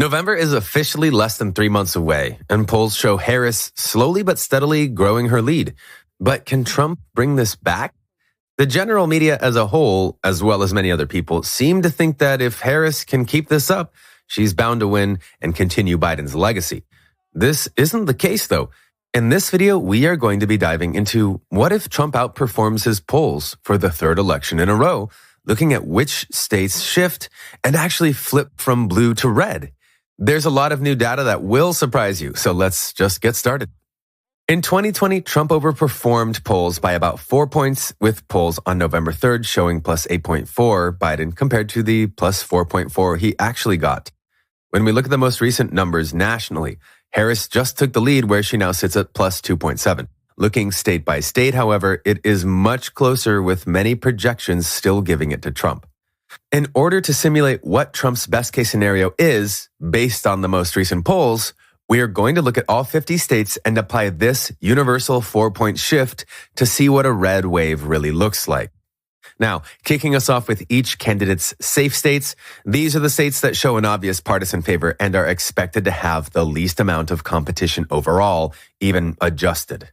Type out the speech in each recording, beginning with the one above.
November is officially less than 3 months away, and polls show Harris slowly but steadily growing her lead. But can Trump bring this back? The general media as a whole, as well as many other people, seem to think that if Harris can keep this up, she's bound to win and continue Biden's legacy. This isn't the case, though. In this video, we are going to be diving into what if Trump outperforms his polls for the third election in a row, looking at which states shift and actually flip from blue to red. There's a lot of new data that will surprise you, so let's just get started. In 2020, Trump overperformed polls by about 4 points, with polls on November 3rd showing plus 8.4 Biden compared to the plus 4.4 he actually got. When we look at the most recent numbers nationally, Harris just took the lead where she now sits at plus 2.7. Looking state by state, however, it is much closer, with many projections still giving it to Trump. In order to simulate what Trump's best case scenario is, based on the most recent polls, we are going to look at all 50 states and apply this universal 4-point shift to see what a red wave really looks like. Now, kicking us off with each candidate's safe states, these are the states that show an obvious partisan favor and are expected to have the least amount of competition overall, even adjusted.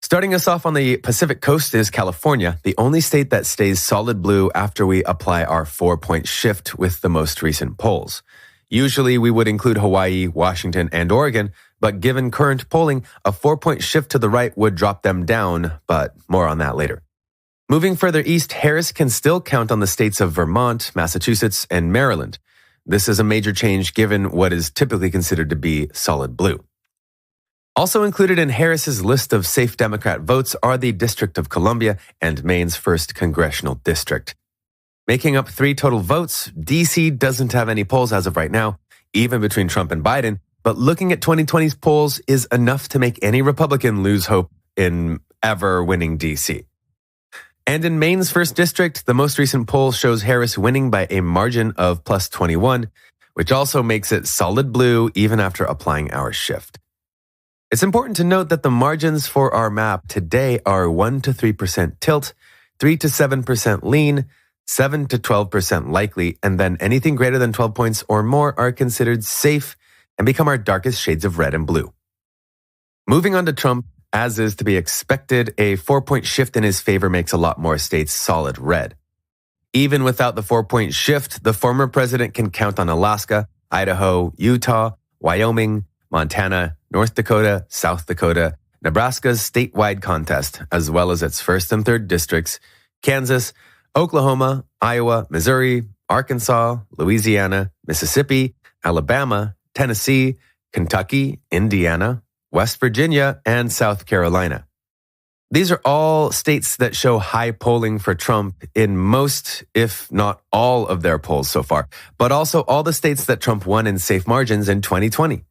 Starting us off on the Pacific Coast is California, the only state that stays solid blue after we apply our 4-point shift with the most recent polls. Usually we would include Hawaii, Washington, and Oregon, but given current polling, a 4-point shift to the right would drop them down, but more on that later. Moving further east, Harris can still count on the states of Vermont, Massachusetts, and Maryland. This is a major change given what is typically considered to be solid blue. Also included in Harris's list of safe Democrat votes are the District of Columbia and Maine's 1st congressional district. Making up 3 total votes, D.C. doesn't have any polls as of right now, even between Trump and Biden, but looking at 2020's polls is enough to make any Republican lose hope in ever winning D.C. And in Maine's 1st district, the most recent poll shows Harris winning by a margin of plus 21, which also makes it solid blue even after applying our shift. It's important to note that the margins for our map today are 1 to 3% tilt, 3 to 7% lean, 7 to 12% likely, and then anything greater than 12 points or more are considered safe and become our darkest shades of red and blue. Moving on to Trump, as is to be expected, a 4-point shift in his favor makes a lot more states solid red. Even without the 4-point shift, the former president can count on Alaska, Idaho, Utah, Wyoming, Montana, North Dakota, South Dakota, Nebraska's statewide contest, as well as its 1st and 3rd districts, Kansas, Oklahoma, Iowa, Missouri, Arkansas, Louisiana, Mississippi, Alabama, Tennessee, Kentucky, Indiana, West Virginia, and South Carolina. These are all states that show high polling for Trump in most, if not all, of their polls so far, but also all the states that Trump won in safe margins in 2020.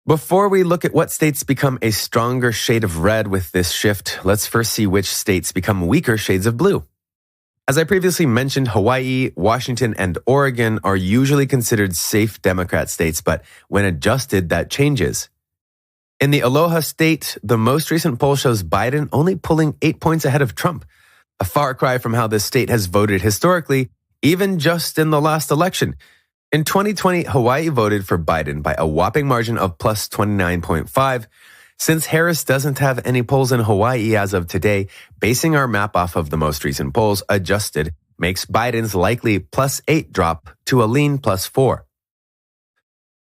Before we look at what states become a stronger shade of red with this shift, let's first see which states become weaker shades of blue. As I previously mentioned, Hawaii, Washington, and Oregon are usually considered safe Democrat states, but when adjusted, that changes. In the Aloha state, the most recent poll shows Biden only pulling 8 points ahead of Trump, a far cry from how this state has voted historically, even just in the last election. In 2020, Hawaii voted for Biden by a whopping margin of plus 29.5. Since Harris doesn't have any polls in Hawaii as of today, basing our map off of the most recent polls adjusted makes Biden's likely plus 8 drop to a lean plus 4.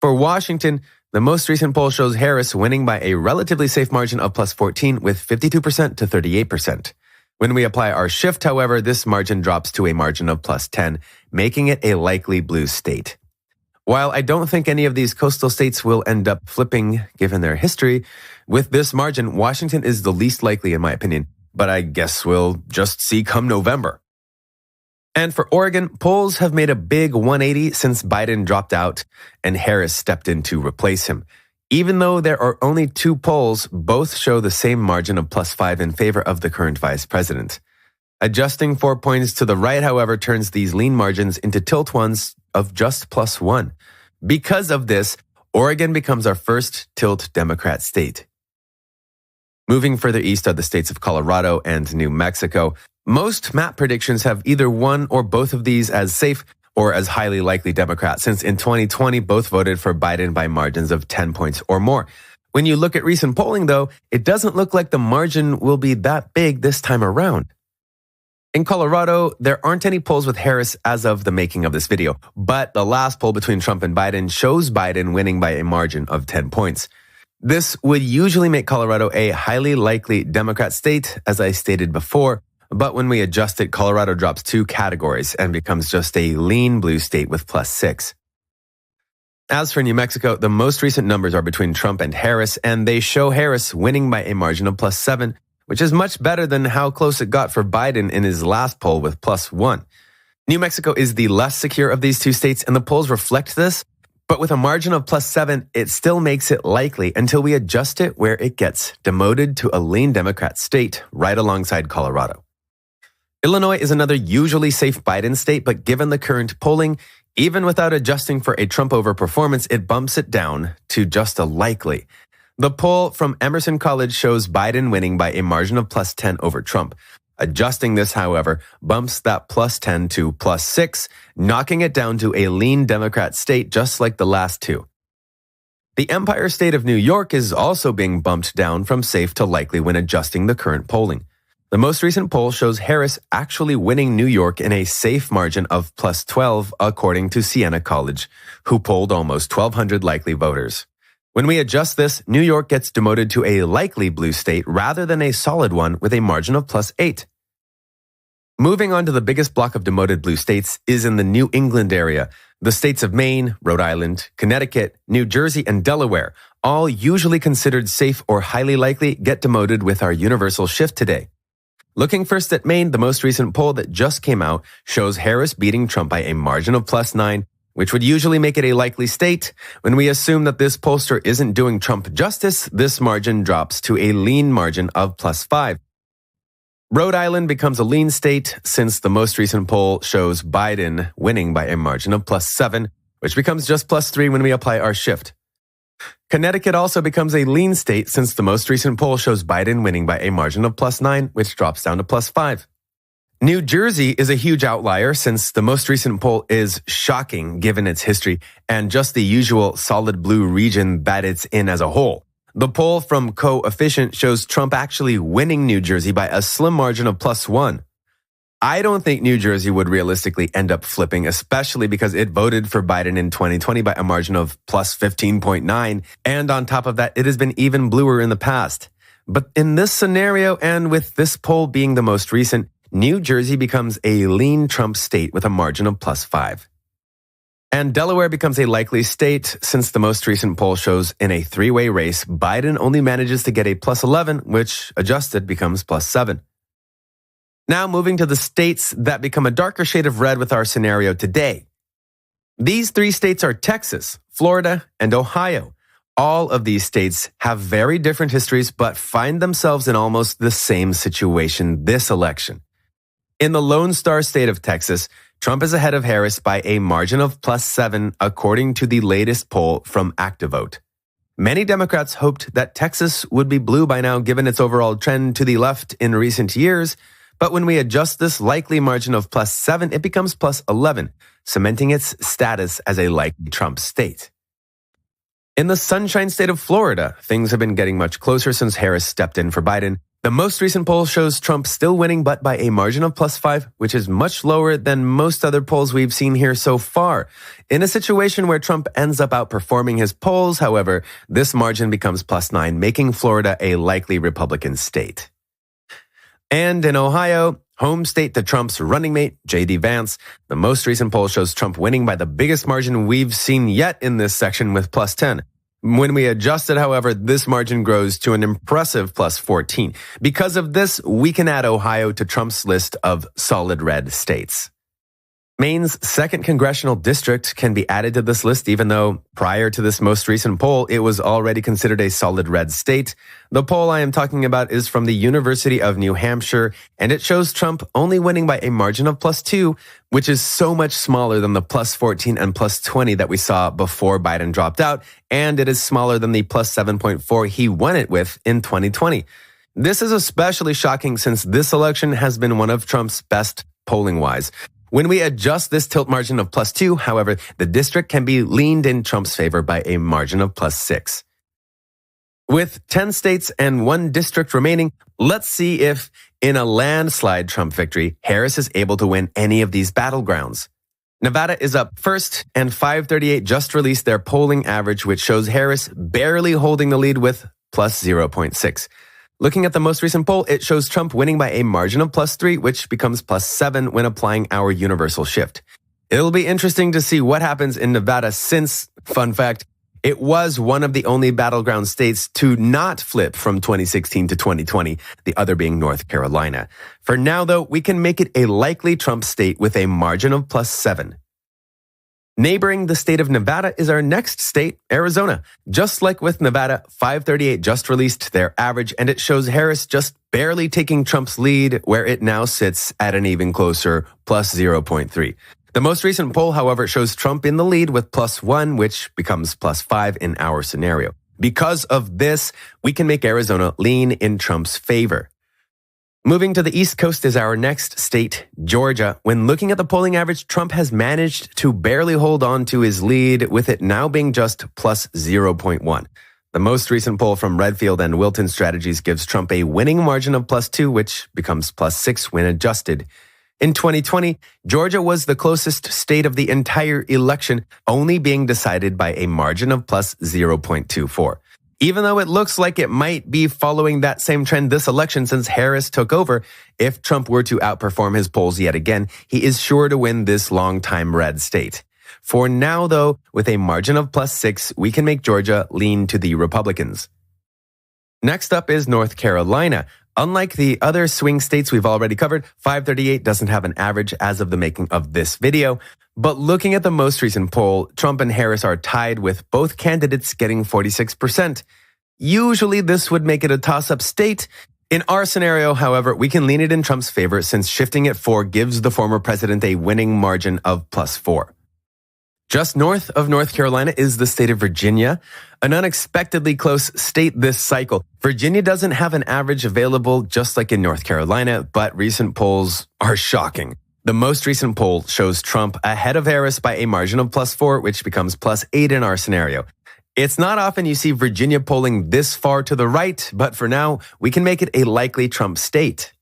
For Washington, the most recent poll shows Harris winning by a relatively safe margin of plus 14 with 52% to 38%. When we apply our shift, however, this margin drops to a margin of plus 10, making it a likely blue state. While I don't think any of these coastal states will end up flipping given their history, with this margin, Washington is the least likely in my opinion, but I guess we'll just see come November. And for Oregon, polls have made a big 180 since Biden dropped out and Harris stepped in to replace him. Even though there are only 2 polls, both show the same margin of plus 5 in favor of the current vice president. Adjusting 4 points to the right, however, turns these lean margins into tilt ones of just plus 1. Because of this, Oregon becomes our first tilt Democrat state. Moving further east are the states of Colorado and New Mexico. Most map predictions have either one or both of these as safe, or as highly likely Democrat, since in 2020, both voted for Biden by margins of 10 points or more. When you look at recent polling, though, it doesn't look like the margin will be that big this time around. In Colorado, there aren't any polls with Harris as of the making of this video, but the last poll between Trump and Biden shows Biden winning by a margin of 10 points. This would usually make Colorado a highly likely Democrat state, as I stated before, but when we adjust it, Colorado drops 2 categories and becomes just a lean blue state with +6. As for New Mexico, the most recent numbers are between Trump and Harris, and they show Harris winning by a margin of +7, which is much better than how close it got for Biden in his last poll with +1. New Mexico is the less secure of these 2 states, and the polls reflect this, but with a margin of +7, it still makes it likely until we adjust it where it gets demoted to a lean Democrat state right alongside Colorado. Illinois is another usually safe Biden state, but given the current polling, even without adjusting for a Trump overperformance, it bumps it down to just a likely. The poll from Emerson College shows Biden winning by a margin of +10 over Trump. Adjusting this, however, bumps that +10 to +6, knocking it down to a lean Democrat state just like the last 2. The Empire State of New York is also being bumped down from safe to likely when adjusting the current polling. The most recent poll shows Harris actually winning New York in a safe margin of +12, according to Siena College, who polled almost 1,200 likely voters. When we adjust this, New York gets demoted to a likely blue state rather than a solid one with a margin of +8. Moving on to the biggest block of demoted blue states is in the New England area. The states of Maine, Rhode Island, Connecticut, New Jersey, and Delaware, all usually considered safe or highly likely, get demoted with our universal shift today. Looking first at Maine, the most recent poll that just came out shows Harris beating Trump by a margin of +9, which would usually make it a likely state. When we assume that this pollster isn't doing Trump justice, this margin drops to a lean margin of +5. Rhode Island becomes a lean state since the most recent poll shows Biden winning by a margin of +7, which becomes just +3 when we apply our shift. Connecticut also becomes a lean state since the most recent poll shows Biden winning by a margin of +9, which drops down to +5. New Jersey is a huge outlier since the most recent poll is shocking given its history and just the usual solid blue region that it's in as a whole. The poll from Coefficient shows Trump actually winning New Jersey by a slim margin of +1. I don't think New Jersey would realistically end up flipping, especially because it voted for Biden in 2020 by a margin of +15.9, and on top of that, it has been even bluer in the past. But in this scenario, and with this poll being the most recent, New Jersey becomes a lean Trump state with a margin of +5. And Delaware becomes a likely state since the most recent poll shows in a 3-way race, Biden only manages to get a +11, which adjusted becomes +7. Now moving to the states that become a darker shade of red with our scenario today. These 3 states are Texas, Florida, and Ohio. All of these states have very different histories, but find themselves in almost the same situation this election. In the Lone Star state of Texas, Trump is ahead of Harris by a margin of +7, according to the latest poll from ActiVote. Many Democrats hoped that Texas would be blue by now given its overall trend to the left in recent years, but when we adjust this likely margin of +7, it becomes +11, cementing its status as a likely Trump state. In the Sunshine State of Florida, things have been getting much closer since Harris stepped in for Biden. The most recent poll shows Trump still winning, but by a margin of +5, which is much lower than most other polls we've seen here so far. In a situation where Trump ends up outperforming his polls, however, this margin becomes +9, making Florida a likely Republican state. And in Ohio, home state to Trump's running mate, J.D. Vance, the most recent poll shows Trump winning by the biggest margin we've seen yet in this section with +10. When we adjust it, however, this margin grows to an impressive +14. Because of this, we can add Ohio to Trump's list of solid red states. Maine's 2nd congressional district can be added to this list, even though prior to this most recent poll, it was already considered a solid red state. The poll I am talking about is from the University of New Hampshire, and it shows Trump only winning by a margin of +2, which is so much smaller than the +14 and +20 that we saw before Biden dropped out, and it is smaller than the +7.4 he won it with in 2020. This is especially shocking since this election has been one of Trump's best polling-wise. When we adjust this tilt margin of +2, however, the district can be leaned in Trump's favor by a margin of +6. With 10 states and 1 district remaining, let's see if, in a landslide Trump victory, Harris is able to win any of these battlegrounds. Nevada is up first, and 538 just released their polling average, which shows Harris barely holding the lead with +0.6. Looking at the most recent poll, it shows Trump winning by a margin of +3, which becomes +7 when applying our universal shift. It'll be interesting to see what happens in Nevada since, fun fact, it was one of the only battleground states to not flip from 2016 to 2020, the other being North Carolina. For now, though, we can make it a likely Trump state with a margin of +7. Neighboring the state of Nevada is our next state, Arizona. Just like with Nevada, 538 just released their average, and it shows Harris just barely taking Trump's lead, where it now sits at an even closer +0.3. The most recent poll, however, shows Trump in the lead with +1, which becomes +5 in our scenario. Because of this, we can make Arizona lean in Trump's favor. Moving to the East Coast is our next state, Georgia. When looking at the polling average, Trump has managed to barely hold on to his lead, with it now being just +0.1. The most recent poll from Redfield and Wilton Strategies gives Trump a winning margin of +2, which becomes +6 when adjusted. In 2020, Georgia was the closest state of the entire election, only being decided by a margin of +0.24. Even though it looks like it might be following that same trend this election since Harris took over, if Trump were to outperform his polls yet again, he is sure to win this longtime red state. For now, though, with a margin of +6, we can make Georgia lean to the Republicans. Next up is North Carolina. Unlike the other swing states we've already covered, 538 doesn't have an average as of the making of this video. But looking at the most recent poll, Trump and Harris are tied, with both candidates getting 46%. Usually this would make it a toss-up state. In our scenario, however, we can lean it in Trump's favor since shifting at 4 gives the former president a winning margin of +4. Just north of North Carolina is the state of Virginia, an unexpectedly close state this cycle. Virginia doesn't have an average available just like in North Carolina, but recent polls are shocking. The most recent poll shows Trump ahead of Harris by a margin of +4, which becomes +8 in our scenario. It's not often you see Virginia polling this far to the right, but for now, we can make it a likely Trump state.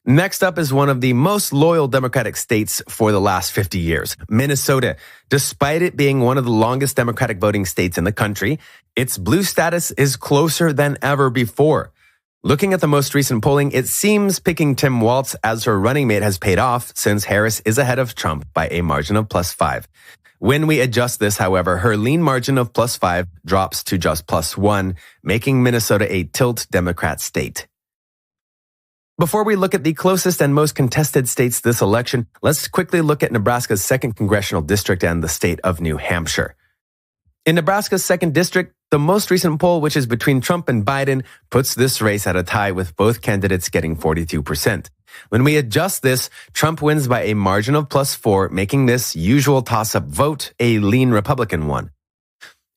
Next up is one of the most loyal Democratic states for the last 50 years, Minnesota. Despite it being one of the longest Democratic voting states in the country, its blue status is closer than ever before. Looking at the most recent polling, it seems picking Tim Walz as her running mate has paid off, since Harris is ahead of Trump by a margin of +5. When we adjust this, however, her lean margin of +5 drops to just +1, making Minnesota a tilt Democrat state. Before we look at the closest and most contested states this election, let's quickly look at Nebraska's 2nd congressional district and the state of New Hampshire. In Nebraska's 2nd district, the most recent poll, which is between Trump and Biden, puts this race at a tie, with both candidates getting 42%. When we adjust this, Trump wins by a margin of +4, making this usual toss-up vote a lean Republican one.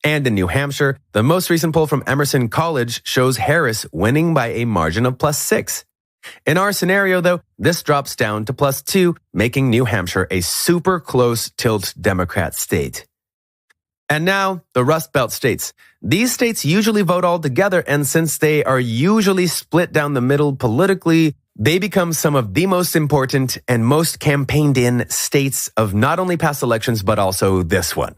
And in New Hampshire, the most recent poll from Emerson College shows Harris winning by a margin of +6. In our scenario, though, this drops down to +2, making New Hampshire a super close tilt Democrat state. And now, the Rust Belt states. These states usually vote all together, and since they are usually split down the middle politically, they become some of the most important and most campaigned-in states of not only past elections, but also this one.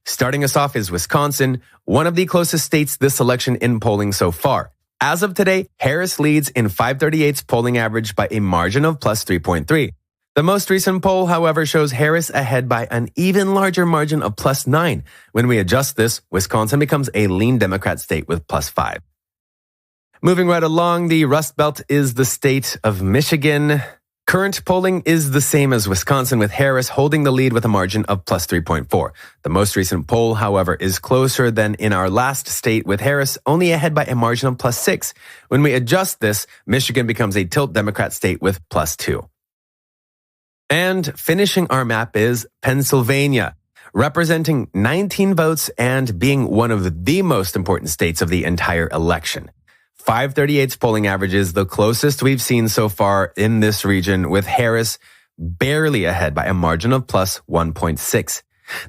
Starting us off is Wisconsin, one of the closest states this election in polling so far. As of today, Harris leads in 538's polling average by a margin of +3.3. The most recent poll, however, shows Harris ahead by an even larger margin of +9. When we adjust this, Wisconsin becomes a lean Democrat state with +5. Moving right along, the Rust Belt is the state of Michigan. Current polling is the same as Wisconsin, with Harris holding the lead with a margin of +3.4. The most recent poll, however, is closer than in our last state, with Harris only ahead by a margin of +6. When we adjust this, Michigan becomes a tilt Democrat state with +2. And finishing our map is Pennsylvania, representing 19 votes and being one of the most important states of the entire election. 538's polling average is the closest we've seen so far in this region, with Harris barely ahead by a margin of plus 1.6.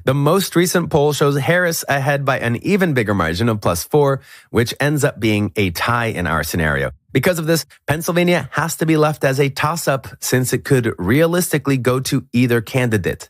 The most recent poll shows Harris ahead by an even bigger margin of plus 4, which ends up being a tie in our scenario. Because of this, Pennsylvania has to be left as a toss-up since it could realistically go to either candidate.